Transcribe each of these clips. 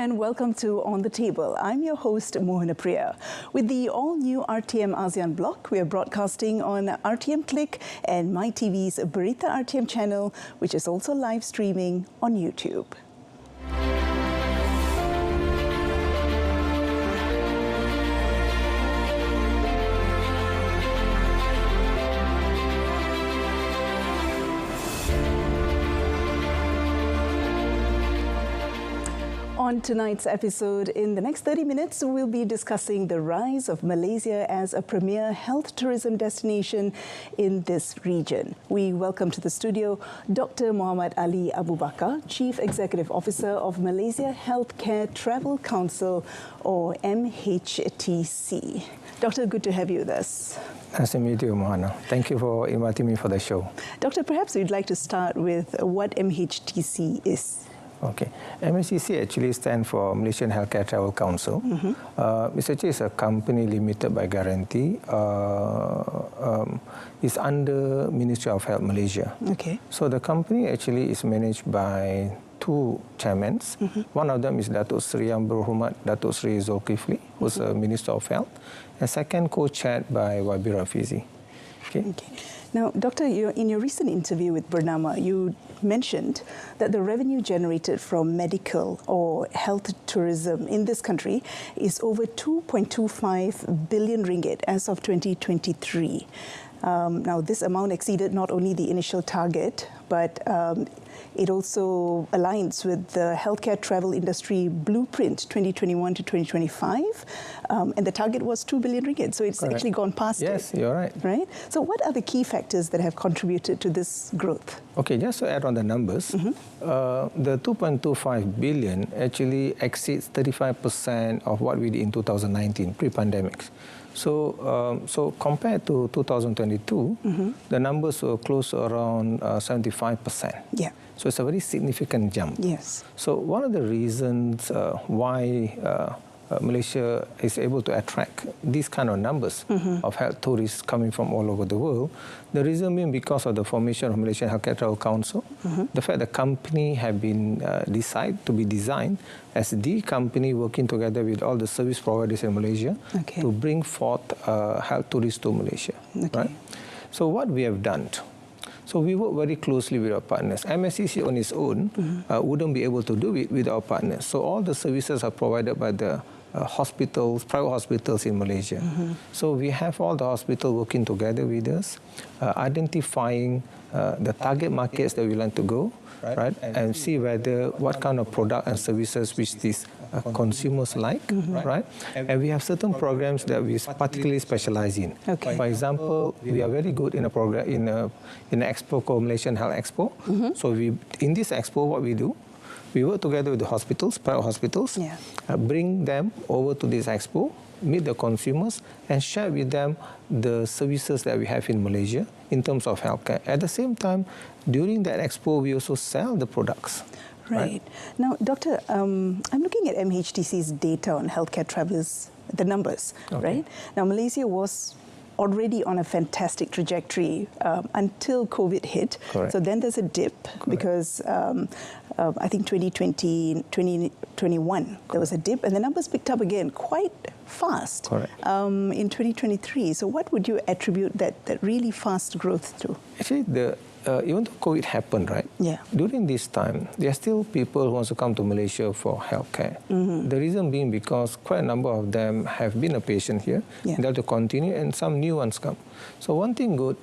and welcome to On the Table. I'm your host, Mohana Priya. With the all-new RTM ASEAN block, we are broadcasting on RTM Click and MyTV's Berita RTM channel, which is also live streaming on YouTube. On tonight's episode, in the next 30 minutes, we'll be discussing the rise of Malaysia as a premier health tourism destination in this region. We welcome to the studio Dr. Muhammad Ali Abu Bakar, Chief Executive Officer of Malaysia Healthcare Travel Council, or MHTC. Doctor, good to have you with us. Nice to meet you, Mohana. Thank you for inviting me for the show. Doctor, perhaps we'd like to start with what MHTC is. Okay. MHTC actually stands for Malaysian Healthcare Travel Council. It's actually a company limited by guarantee. It's under Ministry of Health Malaysia. Okay. So the company actually is managed by two chairmen. One of them is Datuk Seri Yang Berhormat Datuk Seri Zulkifli, who's a Minister of Health, and second co-chaired by YB Rafizi. Okay. Now, Doctor, in your recent interview with Bernama, you mentioned that the revenue generated from medical or health tourism in this country is over 2.25 billion ringgit as of 2023. Now, this amount exceeded not only the initial target, but it also aligns with the healthcare travel industry blueprint 2021 to 2025, and the target was 2 billion ringgit. So it's actually gone past it. Yes, you're right. Right? So what are the key factors that have contributed to this growth? Okay, just to add on the numbers, the 2.25 billion actually exceeds 35% of what we did in 2019, pre-pandemic. So compared to 2022, the numbers were close to around 75%. Yeah. So it's a very significant jump. Yes. So one of the reasons why Malaysia is able to attract these kind of numbers of health tourists coming from all over the world, the reason being because of the formation of Malaysian Healthcare Travel Council, the fact the company have been decided to be designed as the company working together with all the service providers in Malaysia to bring forth health tourists to Malaysia. Right? So what we have done, so we work very closely with our partners. MSCC on its own wouldn't be able to do it with our partners. So all the services are provided by the hospitals, private hospitals in Malaysia. So we have all the hospitals working together with us, identifying the target markets that we want to go, right? And see whether what kind of product and services which these consumers like, right? And we have certain programs that we particularly specialize in. For example, we are very good in a program in an expo called Malaysian Health Expo. So in this expo, what we do, we work together with the hospitals, private hospitals, bring them over to this expo, meet the consumers, and share with them the services that we have in Malaysia in terms of healthcare. At the same time, during that expo, we also sell the products. Right. Now, Doctor, I'm looking at MHTC's data on healthcare travelers, the numbers, right? Now, Malaysia was already on a fantastic trajectory until COVID hit. So then there's a dip because I think 2020, 2021, there was a dip and the numbers picked up again quite fast in 2023. So what would you attribute that really fast growth to? Actually, even though COVID happened, right? Yeah. During this time, there are still people who want to come to Malaysia for healthcare. The reason being because quite a number of them have been a patient here, and they have to continue, and some new ones come. So one thing good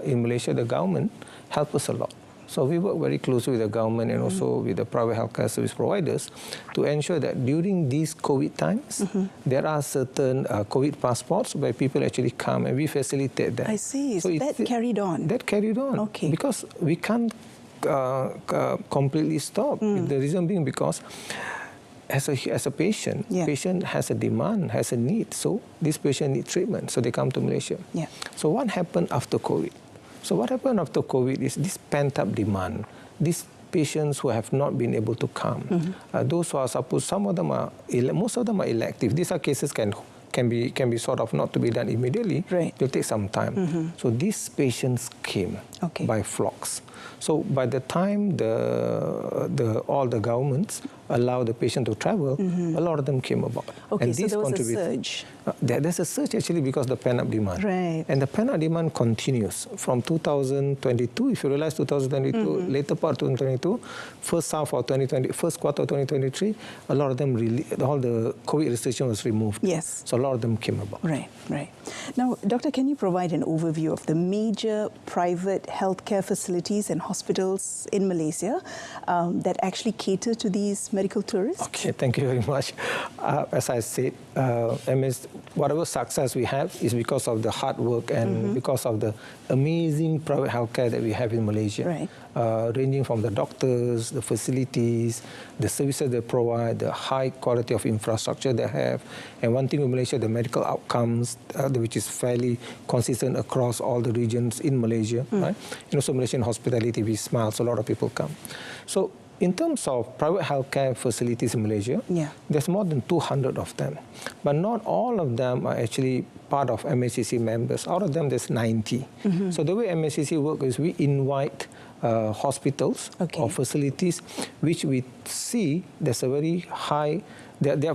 in Malaysia, the government helps us a lot. So we work very closely with the government and also with the private healthcare service providers to ensure that during these COVID times, there are certain COVID passports where people actually come and we facilitate that. I see. So that carried on? That carried on. Okay. Because we can't completely stop. The reason being because as a patient, patient has a demand, has a need. So this patient needs treatment. So they come to Malaysia. So what happened after COVID? So what happened after COVID is this pent-up demand. These patients who have not been able to come, those who are supposed, most of them are elective. These are cases can be sort of not to be done immediately. It will take some time. So these patients came by flocks. So by the time all the governments allow the patient to travel, a lot of them came about. Okay, and so there was a surge. There's a surge actually because of the pent-up demand. Right. And the pent-up demand continues from 2022. If you realize 2022, later part of 2022, first quarter of 2023, a lot of them, all the COVID restriction was removed. Yes. So a lot of them came about. Right, right. Now, Doctor, can you provide an overview of the major private healthcare facilities and hospitals in Malaysia that actually cater to these medical tourists? Okay, thank you very much. As I said, whatever success we have is because of the hard work and because of the amazing private healthcare that we have in Malaysia. Right. Ranging from the doctors, the facilities, the services they provide, the high quality of infrastructure they have. And one thing in Malaysia, the medical outcomes, which is fairly consistent across all the regions in Malaysia. Right? So Malaysian hospitality, we smile, so a lot of people come. So in terms of private healthcare facilities in Malaysia, there's more than 200 of them. But not all of them are actually part of MHTC members. Out of them, there's 90. So the way MHTC works is we invite hospitals or facilities which we see there's a very high,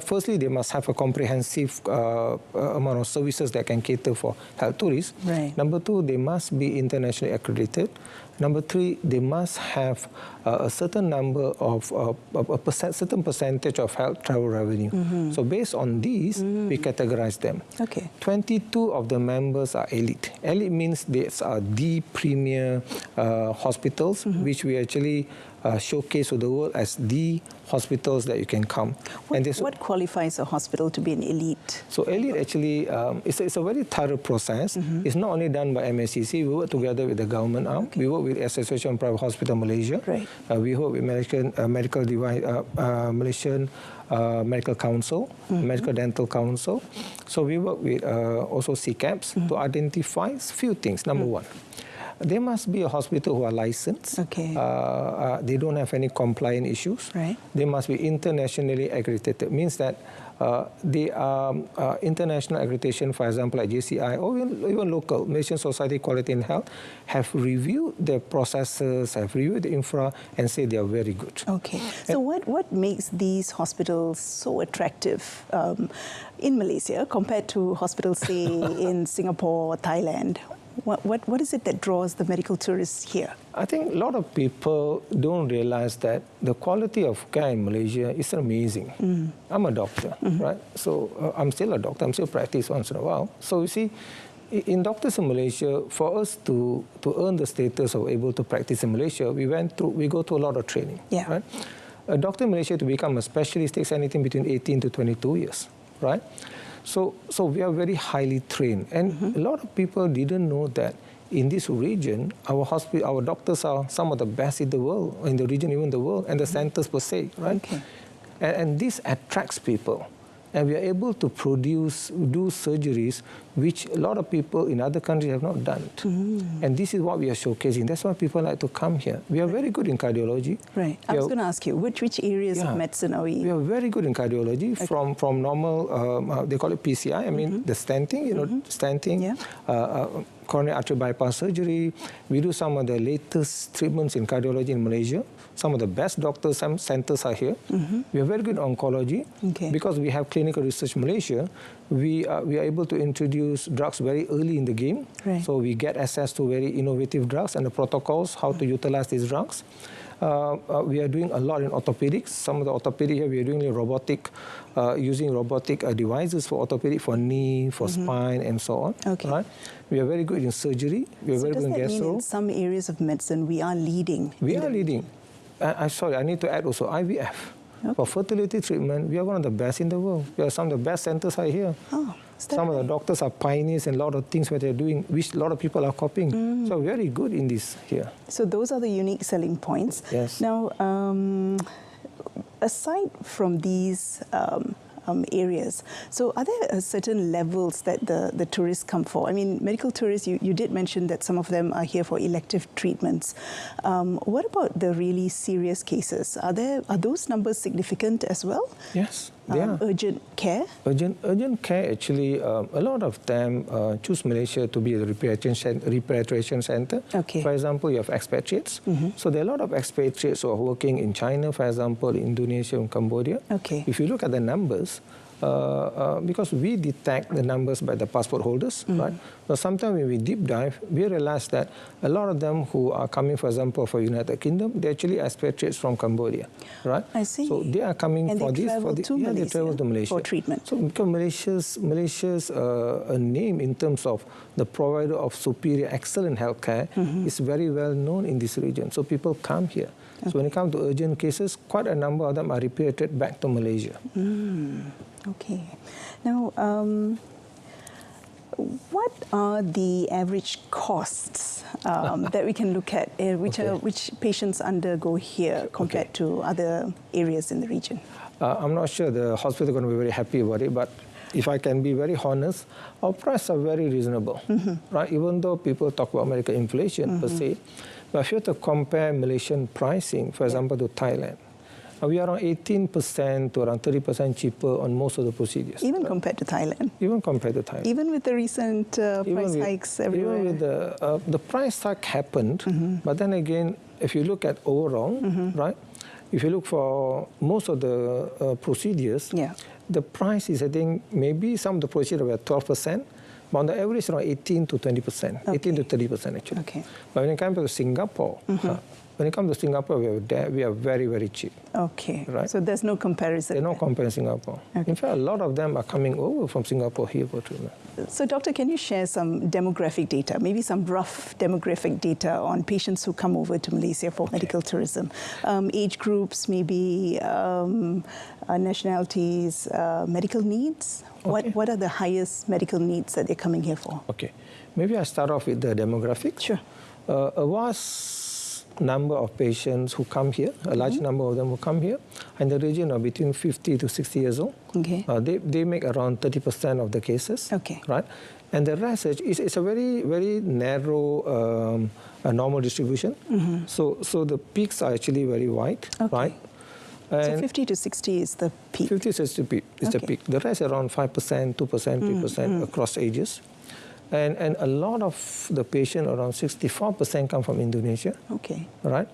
firstly, they must have a comprehensive amount of services that can cater for health tourists. Right. Number two, they must be internationally accredited. Number three, they must have a certain number of certain percentage of health travel revenue. So based on these, we categorize them. Okay. 22 of the members are elite. Elite means these are the premier hospitals, which we actually showcase to the world as the hospitals that you can come. What qualifies a hospital to be an elite? So elite actually, it's a very thorough process. It's not only done by MHTC. We work together with the government arm. We work with Association of Private Hospital Malaysia. Right. We work with Malaysian Medical Council, Medical Dental Council. So we work with also CCAPs to identify a few things. Number one, they must be a hospital who are licensed. Okay. They don't have any compliant issues. Right. They must be internationally accredited. It means that they are international accreditation, for example, like JCI or even local, Malaysian Society of Quality in Health, have reviewed their processes, have reviewed the infra, and say they are very good. Okay. So what makes these hospitals so attractive in Malaysia compared to hospitals, say, in Singapore or Thailand? What is it that draws the medical tourists here? I think a lot of people don't realize that the quality of care in Malaysia is amazing. I'm a doctor, right? So I'm still a doctor. I'm still practice once in a while. So you see, in doctors in Malaysia, for us to earn the status of able to practice in Malaysia, we go through a lot of training. Yeah. Right? A doctor in Malaysia to become a specialist takes anything between 18 to 22 years, right? So we are very highly trained, and a lot of people didn't know that in this region, our doctors are some of the best in the world, in the region, even the world, and the centers per se, right? Okay. And this attracts people. And we are able to do surgeries which a lot of people in other countries have not done. And this is what we are showcasing. That's why people like to come here. We are very good in cardiology. Right. I was going to ask you, which areas of medicine are we? We are very good in cardiology, from normal, they call it PCI, I mean the stenting, stenting, coronary artery bypass surgery. We do some of the latest treatments in cardiology in Malaysia. Some of the best doctors, some centers are here. We are very good in oncology. Because we have clinical research in Malaysia, we are able to introduce drugs very early in the game. Right. So we get access to very innovative drugs and the protocols, how to utilize these drugs. We are doing a lot in orthopedics. Some of the orthopedic here, we are doing using robotic devices for orthopedic, for knee, for spine, and so on. Okay. Right? We are very good in surgery. We are very good in gastro. Does that mean in some areas of medicine we are leading? We are leading. Sorry, I need to add also IVF. Okay. For fertility treatment, we are one of the best in the world. We are some of the best centers are here. Oh, some of the doctors are pioneers in a lot of things what they're doing, which a lot of people are copying. So very good in this here. So those are the unique selling points. Yes. Now, aside from these areas, so are there certain levels that the tourists come for? I mean, medical tourists, you did mention that some of them are here for elective treatments. What about the really serious cases? Are those numbers significant as well? Yes. urgent care? Urgent care, actually, a lot of them choose Malaysia to be a repatriation center. Okay. For example, you have expatriates. So there are a lot of expatriates who are working in China, for example, Indonesia and Cambodia. Okay. If you look at the numbers, because we detect the numbers by the passport holders, right? So sometimes when we deep dive, we realize that a lot of them who are coming, for example, for United Kingdom, they actually expatriates from Cambodia, right? I see. So they are coming and for they this. Travel to Malaysia they travel to Malaysia for treatment. So because Malaysia's a name in terms of the provider of superior, excellent healthcare is very well known in this region. So people come here. Okay. So when it comes to urgent cases, quite a number of them are repatriated back to Malaysia. Okay. Now, what are the average costs that we can look at, which patients undergo here compared to other areas in the region? I'm not sure the hospital is going to be very happy about it, but if I can be very honest, our prices are very reasonable, right? Even though people talk about medical inflation per se, but if you have to compare Malaysian pricing, for example, to Thailand, we are around 18% to around 30% cheaper on most of the procedures. Even compared to Thailand? Even compared to Thailand. Even with the recent price hikes everywhere? Even with the price hike happened, but then again, if you look at overall, right, if you look for most of the procedures, the price is, I think, maybe some of the procedures were 12%, but on the average around 18 to 20%, 18 to 30% actually. Okay. But when it comes to Singapore, when it comes to Singapore, we are very, very cheap. Okay. Right? So there's no comparison. There's no comparison in Singapore. Okay. In fact, a lot of them are coming over from Singapore here for treatment. So, doctor, can you share some demographic data, maybe some rough demographic data on patients who come over to Malaysia for medical tourism? Age groups, maybe nationalities, medical needs? What are the highest medical needs that they're coming here for? Okay. Maybe I start off with the demographics. Sure. A vast number of patients who come here, a large number of them who come here, in the region of between 50 to 60 years old. Okay. They make around 30% of the cases. Okay. Right? And the rest is a very, very narrow normal distribution. So the peaks are actually very wide. Okay. Right? So 50 to 60 is the peak? 50 to 60 is the peak. The rest around 5%, 2%, 3% across ages. And a lot of the patients, around 64%, come from Indonesia. Okay. Right?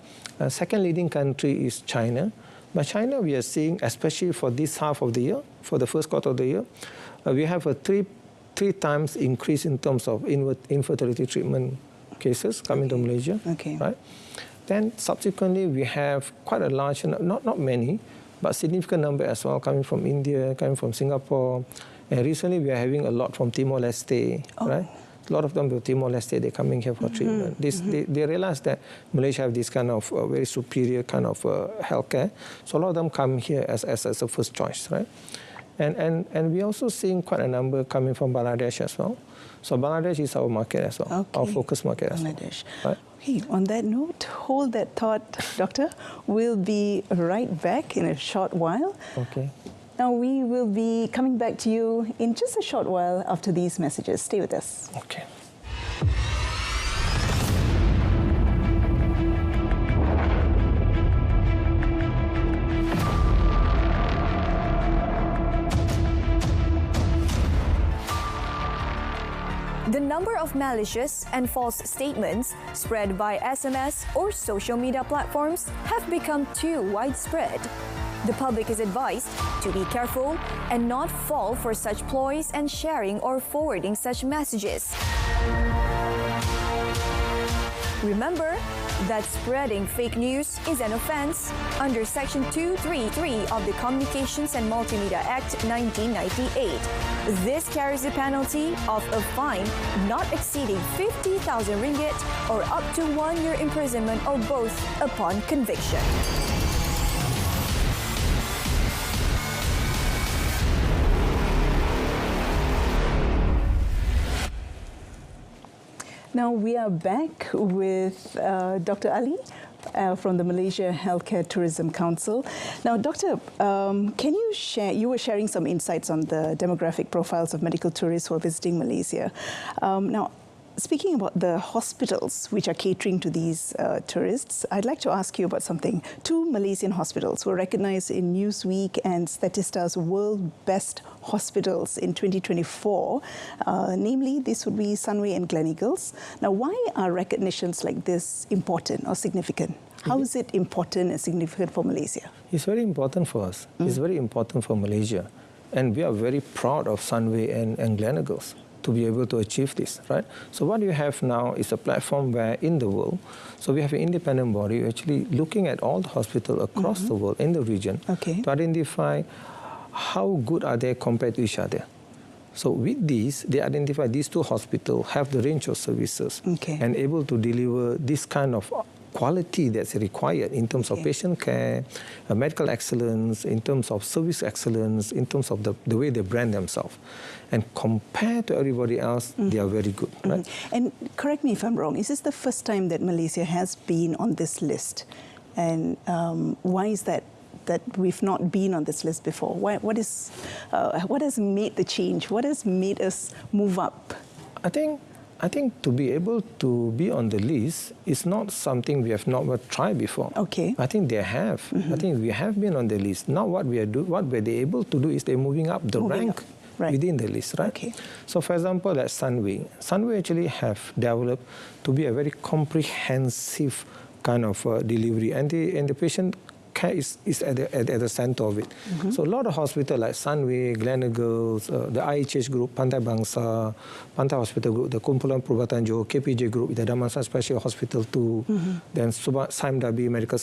Second leading country is China. But China, we are seeing, especially for this half of the year, for the first quarter of the year, we have a three times increase in terms of infertility treatment cases coming to Malaysia. Okay. Right? Then subsequently, we have quite a large, not many, but significant number as well coming from India, coming from Singapore. And recently, we are having a lot from Timor-Leste, right? A lot of them from Timor-Leste, they're coming here for treatment. They realize that Malaysia have this kind of very superior kind of healthcare. So a lot of them come here as a first choice, right? And we're also seeing quite a number coming from Bangladesh as well. So Bangladesh is our market as well, our focus market as well. Right? Okay, on that note, hold that thought, Doctor. We'll be right back in a short while. Okay. Now, we will be coming back to you in just a short while after these messages. Stay with us. Okay. The number of malicious and false statements spread by SMS or social media platforms have become too widespread. The public is advised to be careful and not fall for such ploys and sharing or forwarding such messages. Remember that spreading fake news is an offense under Section 233 of the Communications and Multimedia Act 1998. This carries a penalty of a fine not exceeding 50,000 ringgit or up to 1 year imprisonment or both upon conviction. Now we are back with Dr. Ali from the Malaysia Healthcare Tourism Council. Now, Doctor, can you share, you were sharing some insights on the demographic profiles of medical tourists who are visiting Malaysia. Now, speaking about the hospitals which are catering to these tourists, I'd like to ask you about something. 2 Malaysian hospitals were recognized in Newsweek and Statista's World Best Hospitals in 2024. Namely, this would be Sunway and Gleneagles. Now, why are recognitions like this important or significant? How is it important and significant for Malaysia? It's very important for us. It's very important for Malaysia. And we are very proud of Sunway and Gleneagles to be able to achieve this, right? So what you have now is a platform where in the world, so we have an independent body actually looking at all the hospitals across the world in the region to identify how good are they compared to each other. So with this, they identify these 2 hospitals have the range of services and able to deliver this kind of quality that's required in terms of patient care, medical excellence, in terms of service excellence, in terms of the way they brand themselves. And compared to everybody else, they are very good. Right? And correct me if I'm wrong, is this the first time that Malaysia has been on this list? And why is that we've not been on this list before? What has made the change? What has made us move up? I think to be able to be on the list is not something we have not tried before. I think they have. I think we have been on the list. Now what we're able to do is they're moving up the rank within the list, right? So for example, at Sunway actually have developed to be a very comprehensive kind of delivery, and the patient care is at the center of it. So a lot of hospitals like Sunway, Gleneagles, the IHH group, Pantai Bangsa, Pantai Hospital Group, the Kumpulan Perubatan Johor, KPJ Group, the Damansara Special Hospital 2, then Subanjaya Medical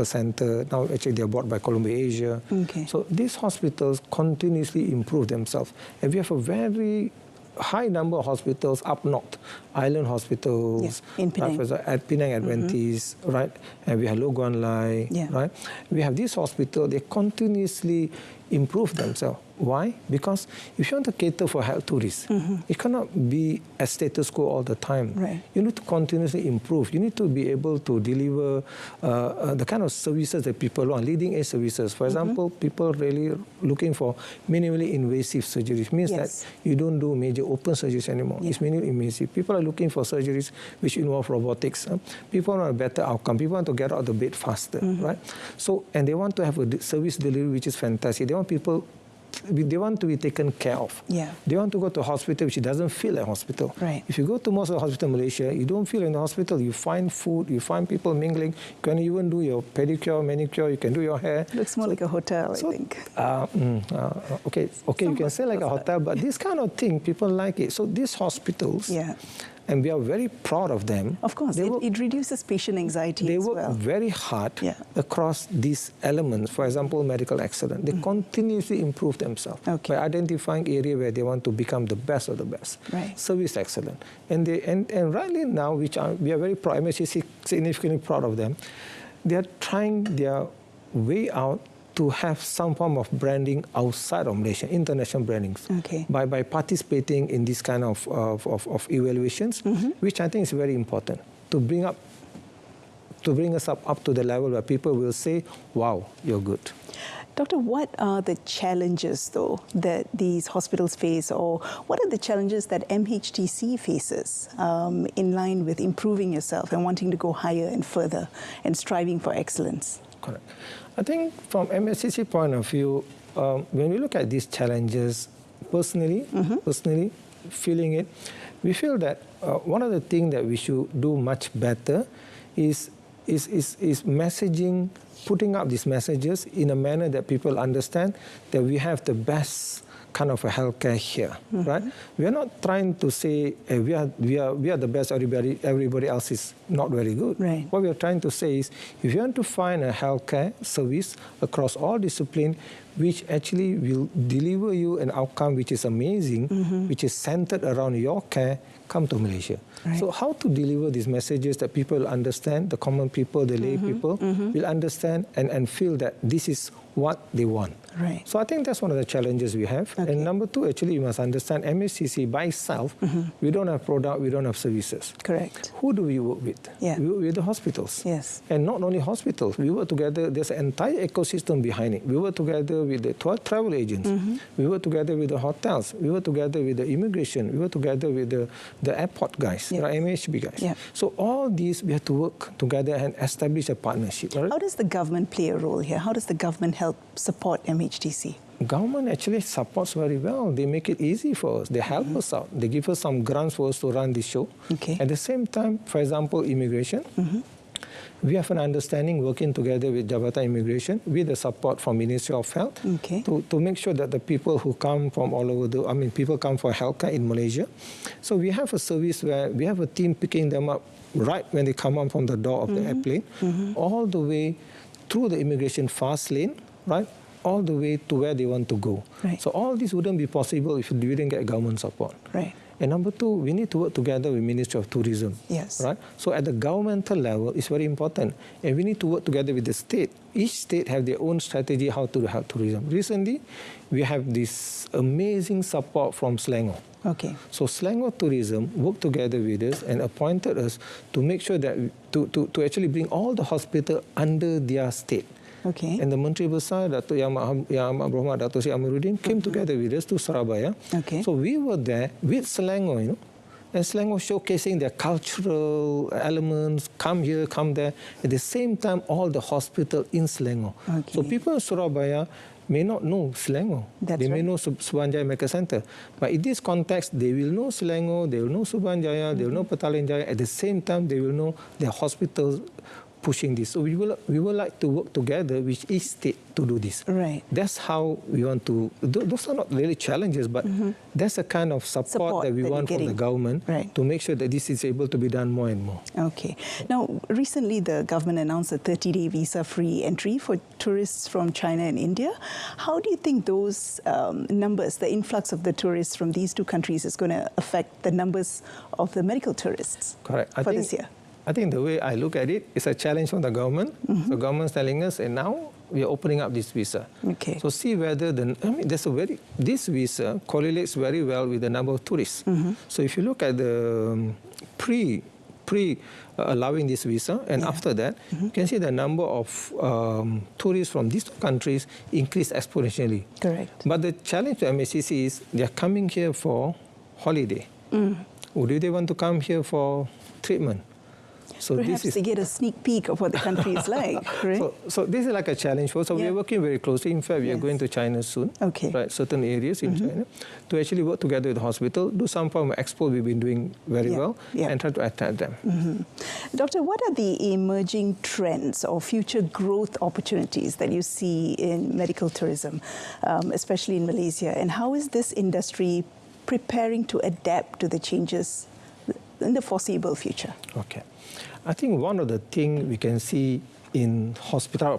Center. Now actually they are bought by Columbia Asia. So these hospitals continuously improve themselves. And we have a very high number of hospitals up north, island hospitals, in Penang. At Penang Adventist, right? And we have Loguan Lai, right? We have these hospitals, they continuously improve themselves. Why? Because if you want to cater for health tourists, it cannot be a status quo all the time. You need to continuously improve. You need to be able to deliver the kind of services that people want, leading edge services. For example, people really looking for minimally invasive surgeries. Means that you don't do major open surgeries anymore. It's minimally invasive. People are looking for surgeries which involve robotics. People want a better outcome. People want to get out of the bed faster, right? So, and they want to have a service delivery which is fantastic. They want people. They want to be taken care of. They want to go to a hospital which doesn't feel like a hospital. If you go to most of the hospitals in Malaysia, you don't feel in the hospital. You find food, you find people mingling. You can even do your pedicure, manicure. You can do your hair. Looks more like a hotel, I think. Okay, you can say like a hotel, but this kind of thing, people like it. So these hospitals. And we are very proud of them. Of course, it reduces patient anxiety as well. They work very hard across these elements. For example, medical excellence. They continuously improve themselves by identifying area where they want to become the best of the best. Service excellence. And rightly now, we are very proud, MHTC significantly proud of them. They are trying their way out to have some form of branding outside of Malaysia, international brandings, by participating in this kind of evaluations, which I think is very important to bring us up to the level where people will say, "Wow, you're good." Doctor, what are the challenges, though, that these hospitals face, or what are the challenges that MHTC faces in line with improving yourself and wanting to go higher and further and striving for excellence? Correct. I think from MHTC point of view, when we look at these challenges, personally feeling it, we feel that one of the things that we should do much better is messaging, putting up these messages in a manner that people understand that we have the best kind of a healthcare here, right? We are not trying to say we are the best. Everybody else is not very good. What we are trying to say is, if you want to find a healthcare service across all disciplines, which actually will deliver you an outcome which is amazing, which is centered around your care, come to Malaysia. So how to deliver these messages that people understand, the common people, the lay people, will understand and feel that this is what they want. So I think that's one of the challenges we have. And number two, actually, you must understand MHTC by itself, we don't have product, we don't have services. Who do we work with? We work with the hospitals. And not only hospitals, we work together, there's an entire ecosystem behind it. We work together together with the travel agents. We work together with the hotels. We work together with the immigration. We work together with the airport guys, right, MHB guys. So all these, we have to work together and establish a partnership. Right? How does the government play a role here? How does the government help support MHTC? Government actually supports very well. They make it easy for us. They help us out. They give us some grants for us to run this show. At the same time, for example, immigration, we have an understanding working together with Jabatan Immigration with the support from Ministry of Health to make sure that the people who come from all over people come for healthcare in Malaysia. So we have a service where we have a team picking them up right when they come out from the door of the airplane, all the way through the immigration fast lane, right? All the way to where they want to go. So all this wouldn't be possible if we didn't get government support. And number two, we need to work together with Ministry of Tourism. Right? So at the governmental level, it's very important. And we need to work together with the state. Each state have their own strategy how to help tourism. Recently, we have this amazing support from Selangor. So Selangor Tourism worked together with us and appointed us to make sure that to actually bring all the hospital under their state. And the Menteri Besar, Datuk Yang Amat Berhormat Datuk Seri Amiruddin, came together with us to Surabaya. So we were there with Selangor, and Selangor showcasing their cultural elements, come here, come there. At the same time, all the hospital in Selangor. So people in Surabaya may not know Selangor. They may know Suruhanjaya Medical Center. But in this context, they will know Selangor, they will know Suruhanjaya, they will know Petaling Jaya. At the same time, they will know their hospitals pushing this. So we would like to work together with each state to do this. That's how we want to, those are not really challenges, but that's a kind of support that we want from the government to make sure that this is able to be done more and more. Now, recently the government announced a 30-day visa-free entry for tourists from China and India. How do you think those numbers, the influx of the tourists from these two countries is going to affect the numbers of the medical tourists for this year? I think the way I look at it is a challenge from the government. The government's telling us, and now we are opening up this visa. So see whether this visa correlates very well with the number of tourists. So if you look at the allowing this visa, and after that, you can see the number of tourists from these two countries increase exponentially. But the challenge to MHTC is they are coming here for holiday. Or do they want to come here for treatment? So perhaps they get a sneak peek of what the country is like, right? So this is like a challenge for us. So we are working very closely. In fact, we are going to China soon, right? Certain areas in China, to actually work together with the hospital, do some form of expo we've been doing very well, and try to attract them. Doctor, what are the emerging trends or future growth opportunities that you see in medical tourism, especially in Malaysia? And how is this industry preparing to adapt to the changes in the foreseeable future? I think one of the things we can see in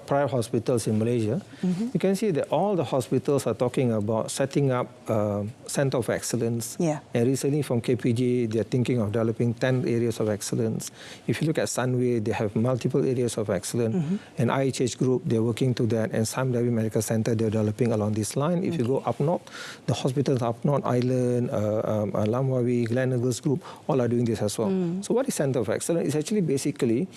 private hospitals in Malaysia, you can see that all the hospitals are talking about setting up a center of excellence. And recently from KPJ, they're thinking of developing 10 areas of excellence. If you look at Sunway, they have multiple areas of excellence. And IHH Group, they're working to that. And Sam Devi Medical Center, they're developing along this line. If you go up north, the hospitals up north, Island, Lamwawi, Glen Eagles Group, all are doing this as well. So what is center of excellence? It's actually basically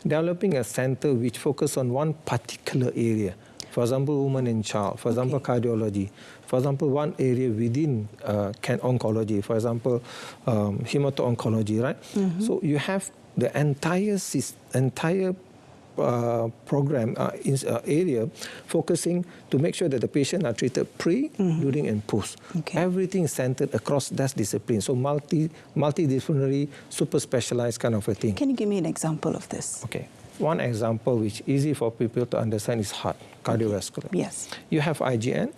developing a center which focus on one particular area. For example, women and child. For example, cardiology. For example, one area within oncology. For example, hemato-oncology, right? So you have the entire program area focusing to make sure that the patient are treated pre, during, and post. Everything is centered across that discipline. So multidisciplinary, super specialized kind of a thing. Can you give me an example of this? One example which is easy for people to understand is heart, cardiovascular. You have IGN,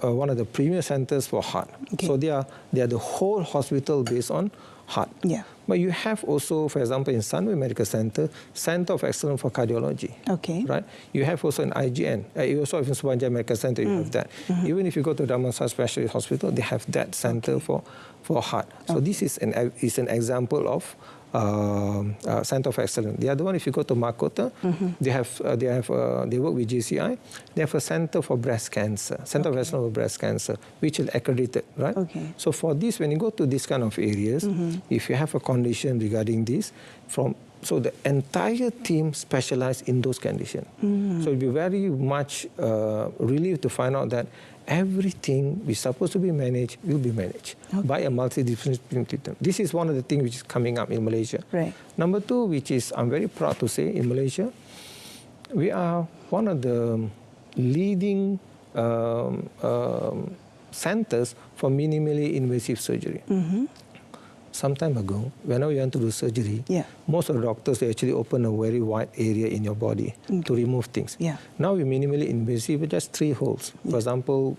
one of the premier centers for heart. So they are the whole hospital based on heart. But you have also, for example, in Sunway Medical Center, Center of Excellence for Cardiology. Right? You have also an IGN. You also have in Suruhanjaya Medical Center, you have that. Even if you go to Damansara Specialist Hospital, they have that center for heart. So this is an example of Center of Excellence. The other one, if you go to Makota, they work with JCI. They have a Center for Breast Cancer, Center of Excellence for Breast Cancer, which is accredited, right? So for this, when you go to these kind of areas, if you have a condition regarding this, from So the entire team specialized in those conditions. So you'll be very much relieved to find out that everything which is supposed to be managed will be managed by a multidisciplinary team. This is one of the things which is coming up in Malaysia. Right. Number two, which is I'm very proud to say in Malaysia, we are one of the leading centers for minimally invasive surgery. Some time ago, whenever you want to do surgery, most of the doctors, they actually open a very wide area in your body to remove things. Now we're minimally invasive with just 3 holes. For example,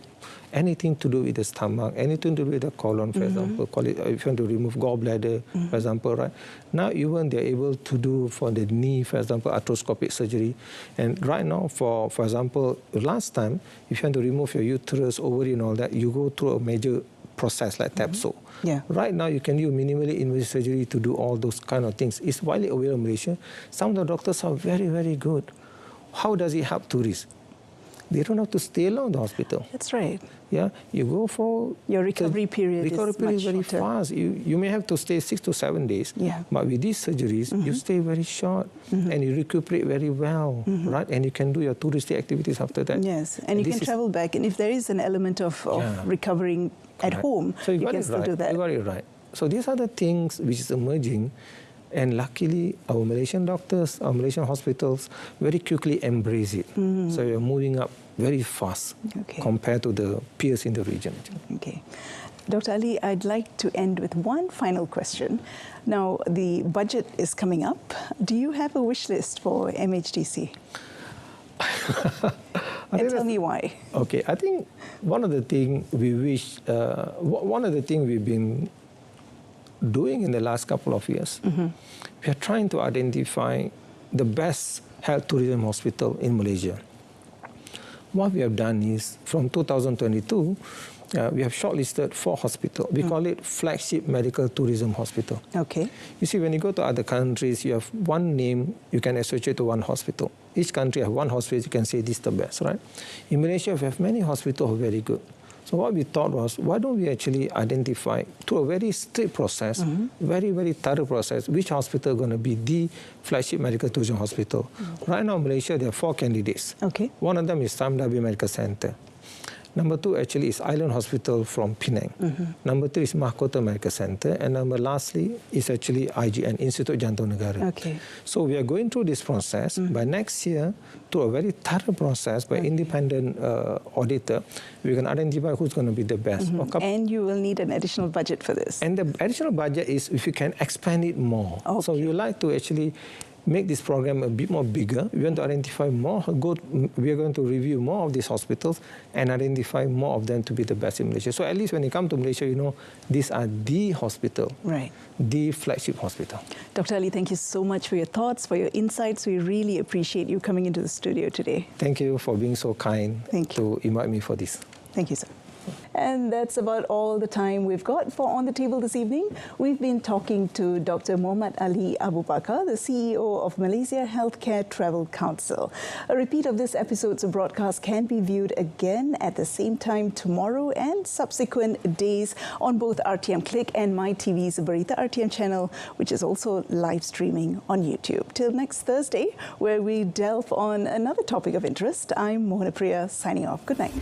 anything to do with the stomach, anything to do with the colon, for example, if you want to remove gallbladder, for example, right? Now even they're able to do for the knee, for example, arthroscopic surgery. And right now, for example, last time, if you want to remove your uterus, ovary and all that, you go through a major process like TAPSO. Right now, you can do minimally invasive surgery to do all those kind of things. It's widely available in Malaysia. Some of the doctors are very, very good. How does it help tourists? They don't have to stay long in the hospital. That's right. You go for... Your recovery period is very shorter. fast. You may have to stay 6 to 7 days. But with these surgeries, you stay very short and you recuperate very well, right? And you can do your touristic activities after that. Yes, and you can travel back. And if there is an element of recovering at home, so you can still do that. You got it right. So these are the things which is emerging. And luckily, our Malaysian doctors, our Malaysian hospitals very quickly embrace it. So we're moving up very fast compared to the peers in the region. Okay. Dr. Ali, I'd like to end with one final question. Now, the budget is coming up. Do you have a wish list for MHTC? And tell me why. Okay, I think one of the things we wish, one of the things we've been doing in the last couple of years, we are trying to identify the best health tourism hospital in Malaysia. What we have done is, from 2022, we have shortlisted 4 hospitals. We call it Flagship Medical Tourism Hospital. Okay. You see, when you go to other countries, you have one name you can associate to one hospital. Each country has one hospital, you can say this is the best, right? In Malaysia, we have many hospitals who are very good. So what we thought was, why don't we actually identify, through a very strict process, very, very thorough process, which hospital is going to be the flagship medical tourism hospital. Right now in Malaysia, there are 4 candidates. Okay. One of them is Samdabi Medical Center. Number 2 actually is Island Hospital from Penang. Number 3 is Mahkota Medical Center. And lastly is actually IGN, Institute Jantung Negara. Okay. So we are going through this process. By next year, through a very thorough process by independent auditor, we can identify who's going to be the best. And you will need an additional budget for this. And the additional budget is if you can expand it more. Okay. So we would like to actually make this program a bit more bigger. We want to identify more. We are going to review more of these hospitals and identify more of them to be the best in Malaysia. So at least when you come to Malaysia, you know these are the hospital, right? The flagship hospital. Dr. Ali, thank you so much for your thoughts, for your insights. We really appreciate you coming into the studio today. Thank you for being so kind to invite me for this. Thank you, sir. And that's about all the time we've got for On the Table this evening. We've been talking to Dr. Muhammad Ali Abu Bakar, the CEO of Malaysia Healthcare Travel Council. A repeat of this episode's broadcast can be viewed again at the same time tomorrow and subsequent days on both RTM Click and MyTV's Berita RTM channel, which is also live streaming on YouTube. Till next Thursday, where we delve on another topic of interest, I'm Mohana Priya signing off. Good night.